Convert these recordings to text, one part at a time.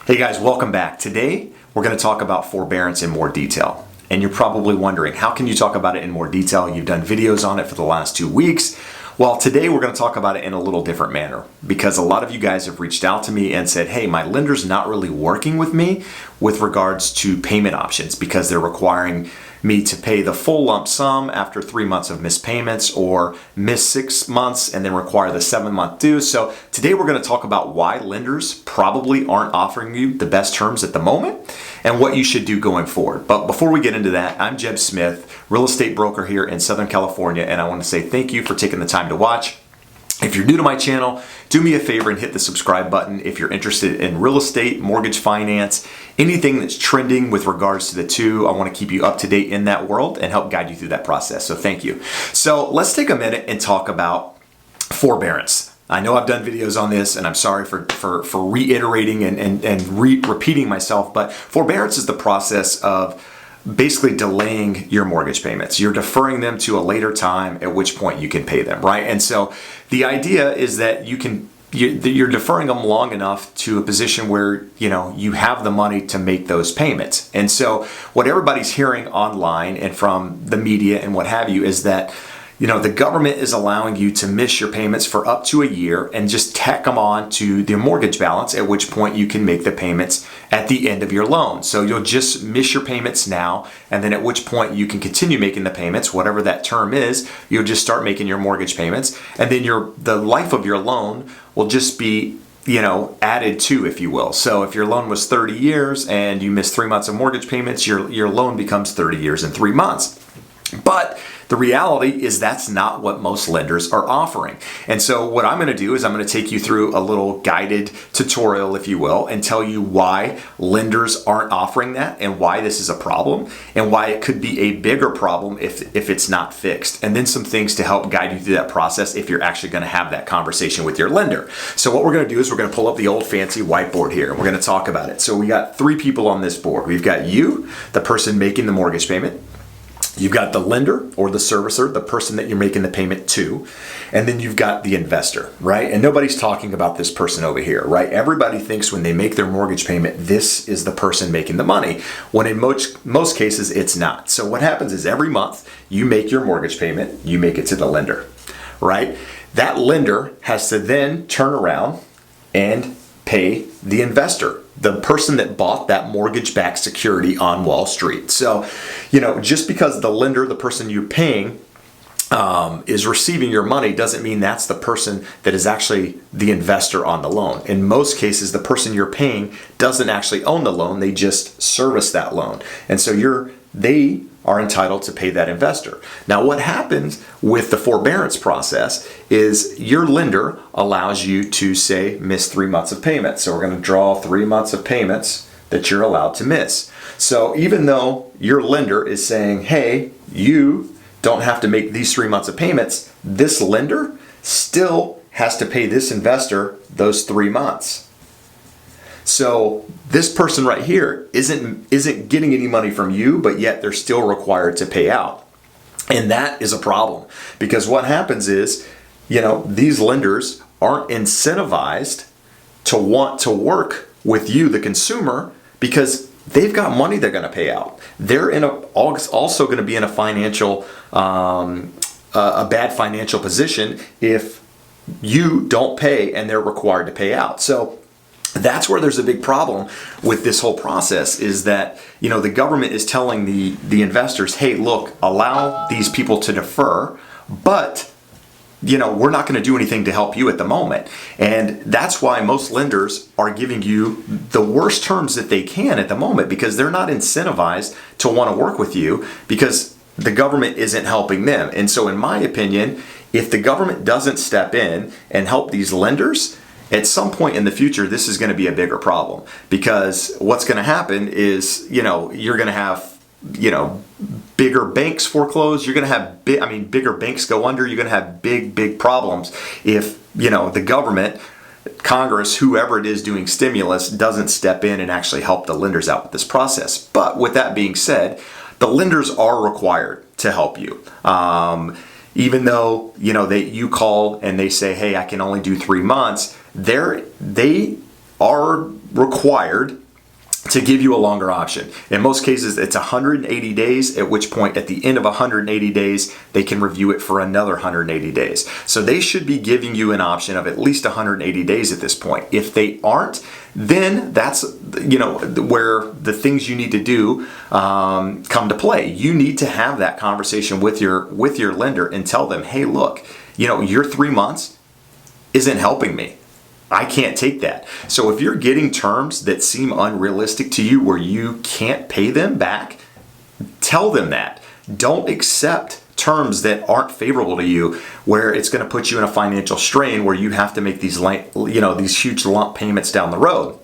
Hey guys, welcome back. Today, we're going to talk about forbearance in more detail. And you're probably wondering, how can you talk about it in more detail? You've done videos on it for the last 2 weeks. Well, today we're going to talk about it in a little different manner because a lot of you guys have reached out to me and said, hey, my lender's not really working with me with regards to payment options because they're requiring me to pay the full lump sum after 3 months of missed payments or miss 6 months and then require the 7-month due. So today we're going to talk about why lenders probably aren't offering you the best terms at the moment and what you should do going forward. But before we get into that, I'm Jeb Smith, real estate broker here in Southern California, and I want to say thank you for taking the time to watch. If you're new to my channel, do me a favor and hit the subscribe button if you're interested in real estate, mortgage finance, anything that's trending with regards to the two. I want to keep you up to date in that world and help guide you through that process. So thank you. So let's take a minute and talk about forbearance. I know I've done videos on this and I'm sorry for reiterating and repeating myself, but forbearance is the process of basically delaying your mortgage payments. You're deferring them to a later time at which point you can pay them, right? And so the idea is that you're deferring them long enough to a position where you have the money to make those payments. And so what everybody's hearing online and from the media and what have you is that the government is allowing you to miss your payments for up to a year and just tack them on to the mortgage balance, at which point you can make the payments at the end of your loan. So you'll just miss your payments now, and then at which point you can continue making the payments, whatever that term is. You'll just start making your mortgage payments, and then the life of your loan will just be added to, if you will. So if your loan was 30 years and you miss 3 months of mortgage payments, your loan becomes 30 years and 3 months. But the reality is that's not what most lenders are offering. And so what I'm going to do is I'm going to take you through a little guided tutorial, if you will, and tell you why lenders aren't offering that and why this is a problem and why it could be a bigger problem if it's not fixed. And then some things to help guide you through that process if you're actually going to have that conversation with your lender. So what we're going to do is we're going to pull up the old fancy whiteboard here and we're going to talk about it. So we got 3 people on this board. We've got you, the person making the mortgage payment. You've got the lender or the servicer, the person that you're making the payment to, and then you've got the investor, right? And nobody's talking about this person over here, right? Everybody thinks when they make their mortgage payment, this is the person making the money, when in most cases it's not. So what happens is every month you make your mortgage payment, you make it to the lender, right? That lender has to then turn around and pay the investor, the person that bought that mortgage-backed security on Wall Street. So, just because the lender, the person you're paying, is receiving your money doesn't mean that's the person that is actually the investor on the loan. In most cases, the person you're paying doesn't actually own the loan, they just service that loan. And so they are entitled to pay that investor. Now, what happens with the forbearance process is your lender allows you to, say, miss 3 months of payments. So we're going to draw 3 months of payments that you're allowed to miss. So even though your lender is saying, hey, you don't have to make these 3 months of payments, this lender still has to pay this investor those 3 months. So this person right here isn't getting any money from you, but yet they're still required to pay out. And that is a problem because what happens is, these lenders aren't incentivized to want to work with you, the consumer, because they've got money they're going to pay out. They're also going to be in a bad financial position if you don't pay and they're required to pay out. So that's where there's a big problem with this whole process is that, the government is telling the investors, hey, look, allow these people to defer, but, we're not going to do anything to help you at the moment. And that's why most lenders are giving you the worst terms that they can at the moment because they're not incentivized to want to work with you because the government isn't helping them. And so in my opinion, if the government doesn't step in and help these lenders, at some point in the future, this is going to be a bigger problem because what's going to happen is, you're going to have, bigger banks foreclose. You're going to have bigger banks go under. You're going to have big problems if, the government, Congress, whoever it is doing stimulus doesn't step in and actually help the lenders out with this process. But with that being said, the lenders are required to help you. Even though, you call and they say, hey, I can only do 3 months, they are required to give you a longer option. In most cases, it's 180 days, at which point at the end of 180 days, they can review it for another 180 days. So they should be giving you an option of at least 180 days at this point. If they aren't, then that's where the things you need to do come to play. You need to have that conversation with your lender and tell them, hey, look, your 3 months isn't helping me. I can't take that. So if you're getting terms that seem unrealistic to you where you can't pay them back, tell them that. Don't accept terms that aren't favorable to you where it's going to put you in a financial strain where you have to make these huge lump payments down the road.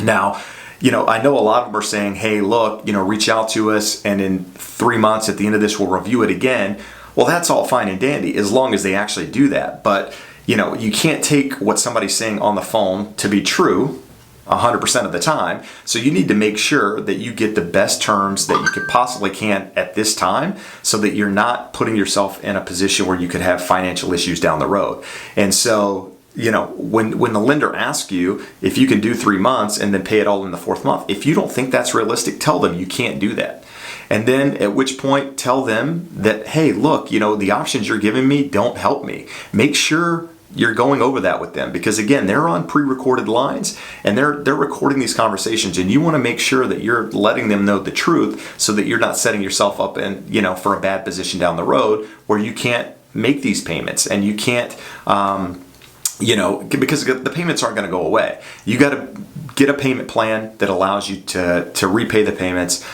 Now, I know a lot of them are saying, hey, look, reach out to us and in 3 months at the end of this, we'll review it again. Well, that's all fine and dandy as long as they actually do that. But you can't take what somebody's saying on the phone to be true 100% of the time. So you need to make sure that you get the best terms that you could possibly can at this time so that you're not putting yourself in a position where you could have financial issues down the road. And so, when the lender asks you if you can do 3 months and then pay it all in the 4th month, if you don't think that's realistic, tell them you can't do that. And then at which point tell them that, hey, look, the options you're giving me don't help me. Make sure you're going over that with them because again, they're on pre-recorded lines and they're recording these conversations and you want to make sure that you're letting them know the truth so that you're not setting yourself up for a bad position down the road where you can't make these payments and you can't, because the payments aren't going to go away. You got to get a payment plan that allows you to repay the payments,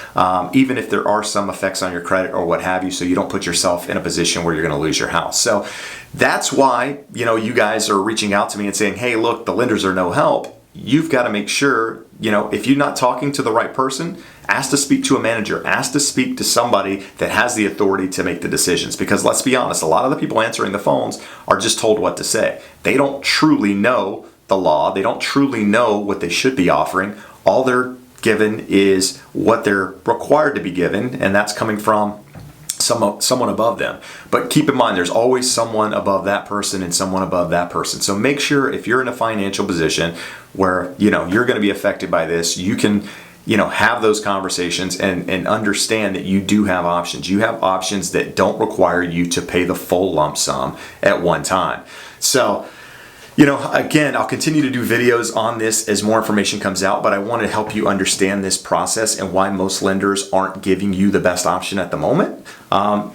even if there are some effects on your credit or what have you, so you don't put yourself in a position where you're going to lose your house. So that's why, you guys are reaching out to me and saying, hey, look, the lenders are no help. You've got to make sure, if you're not talking to the right person, ask to speak to a manager, ask to speak to somebody that has the authority to make the decisions. Because let's be honest, a lot of the people answering the phones are just told what to say. They don't truly know the law. They don't truly know what they should be offering. All they're given is what they're required to be given, and that's coming from someone above them. But keep in mind, there's always someone above that person and someone above that person. So make sure if you're in a financial position where you're going to be affected by this, you can have those conversations and understand that you do have options. You have options that don't require you to pay the full lump sum at one time. So again, I'll continue to do videos on this as more information comes out, but I want to help you understand this process and why most lenders aren't giving you the best option at the moment.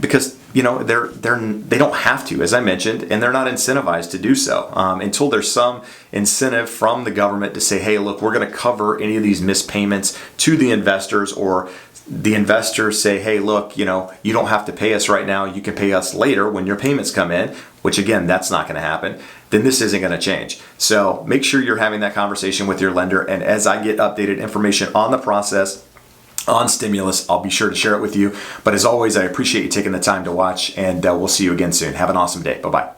Because they don't have to, as I mentioned, and they're not incentivized to do so until there's some incentive from the government to say, hey, look, we're going to cover any of these missed payments to the investors, or the investors say, hey, look, you don't have to pay us right now. You can pay us later when your payments come in, which again, that's not going to happen. Then this isn't going to change. So make sure you're having that conversation with your lender. And as I get updated information on the process, on stimulus, I'll be sure to share it with you. But as always, I appreciate you taking the time to watch, and we'll see you again soon. Have an awesome day. Bye-bye.